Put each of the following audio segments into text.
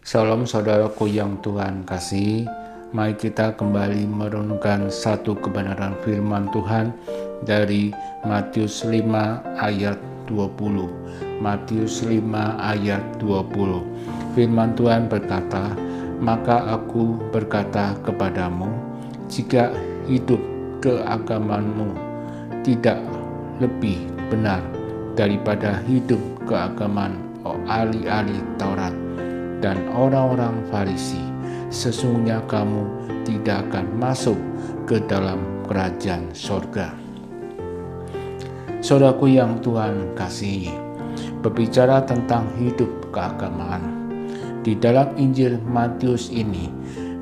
Shalom saudaraku yang Tuhan kasih. Mari kita kembali merenungkan satu kebenaran firman Tuhan dari Matius 5 ayat 20. Matius 5 ayat 20. Firman Tuhan berkata, "Maka aku berkata kepadamu, jika hidup keagamanmu tidak lebih benar daripada hidup keagamaan ahli-ahli Taurat dan orang-orang Farisi, sesungguhnya kamu tidak akan masuk ke dalam kerajaan sorga." Saudaraku yang Tuhan kasihi, berbicara tentang hidup keagamaan. Di dalam Injil Matius ini,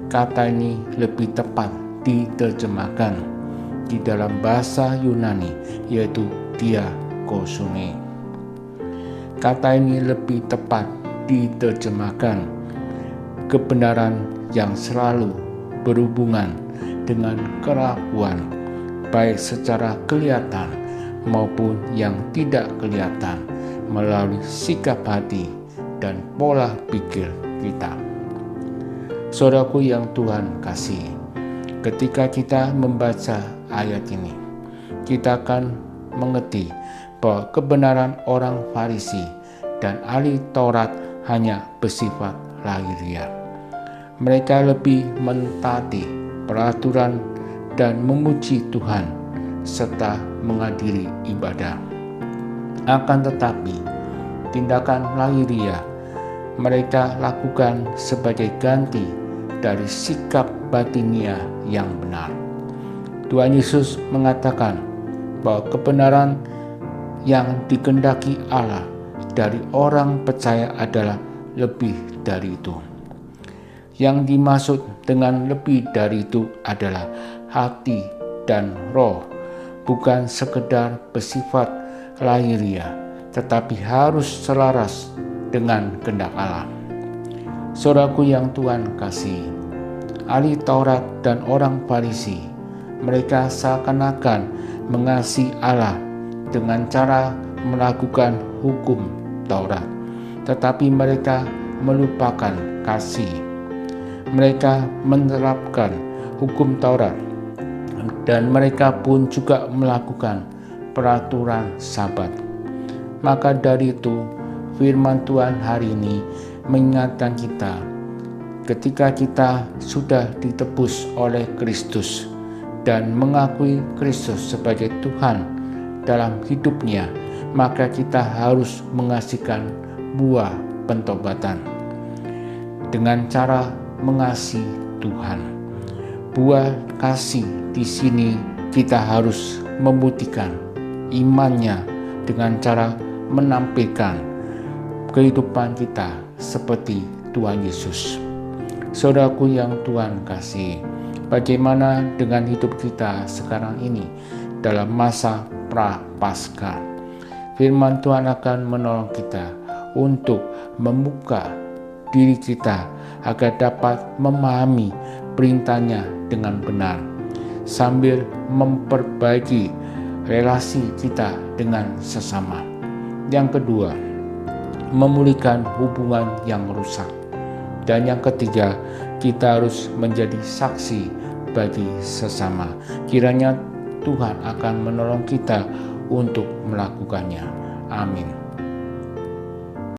kata ini lebih tepat diterjemahkan di dalam bahasa Yunani, yaitu diakosune. Kata ini lebih tepat diterjemahkan kebenaran yang selalu berhubungan dengan keraguan, baik secara kelihatan maupun yang tidak kelihatan, melalui sikap hati dan pola pikir kita. Saudaraku yang Tuhan kasih, ketika kita membaca ayat ini, kita akan mengerti bahwa kebenaran orang Farisi dan ahli Taurat hanya bersifat lahiriah. Mereka lebih mentaati peraturan dan memuji Tuhan serta menghadiri ibadah. Akan tetapi, tindakan lahiriah mereka lakukan sebagai ganti dari sikap batiniah yang benar. Tuhan Yesus mengatakan bahwa kebenaran yang dikehendaki Allah dari orang percaya adalah lebih dari itu. Yang dimaksud dengan lebih dari itu adalah hati dan roh, bukan sekedar bersifat lahiriah, tetapi harus selaras dengan kehendak Allah. Saudaraku yang Tuhan kasih, ahli Taurat dan orang Farisi, mereka seakan-akan mengasihi Allah dengan cara melakukan hukum Taurat, tetapi mereka melupakan kasih. Mereka menerapkan hukum Taurat dan mereka pun juga melakukan peraturan Sabat. Maka dari itu, firman Tuhan hari ini mengingatkan kita, ketika kita sudah ditebus oleh Kristus dan mengakui Kristus sebagai Tuhan dalam hidupnya, maka kita harus menghasilkan buah pentobatan dengan cara mengasihi Tuhan. Buah kasih di sini kita harus membuktikan imannya dengan cara menampilkan kehidupan kita seperti Tuhan Yesus. Saudaraku yang Tuhan kasih, bagaimana dengan hidup kita sekarang ini dalam masa pra-Paskah? Firman Tuhan akan menolong kita untuk membuka diri kita agar dapat memahami perintahnya dengan benar, sambil memperbaiki relasi kita dengan sesama. Yang kedua, memulihkan hubungan yang rusak. Dan yang ketiga, kita harus menjadi saksi bagi sesama. Kiranya Tuhan akan menolong kita untuk melakukannya. Amin.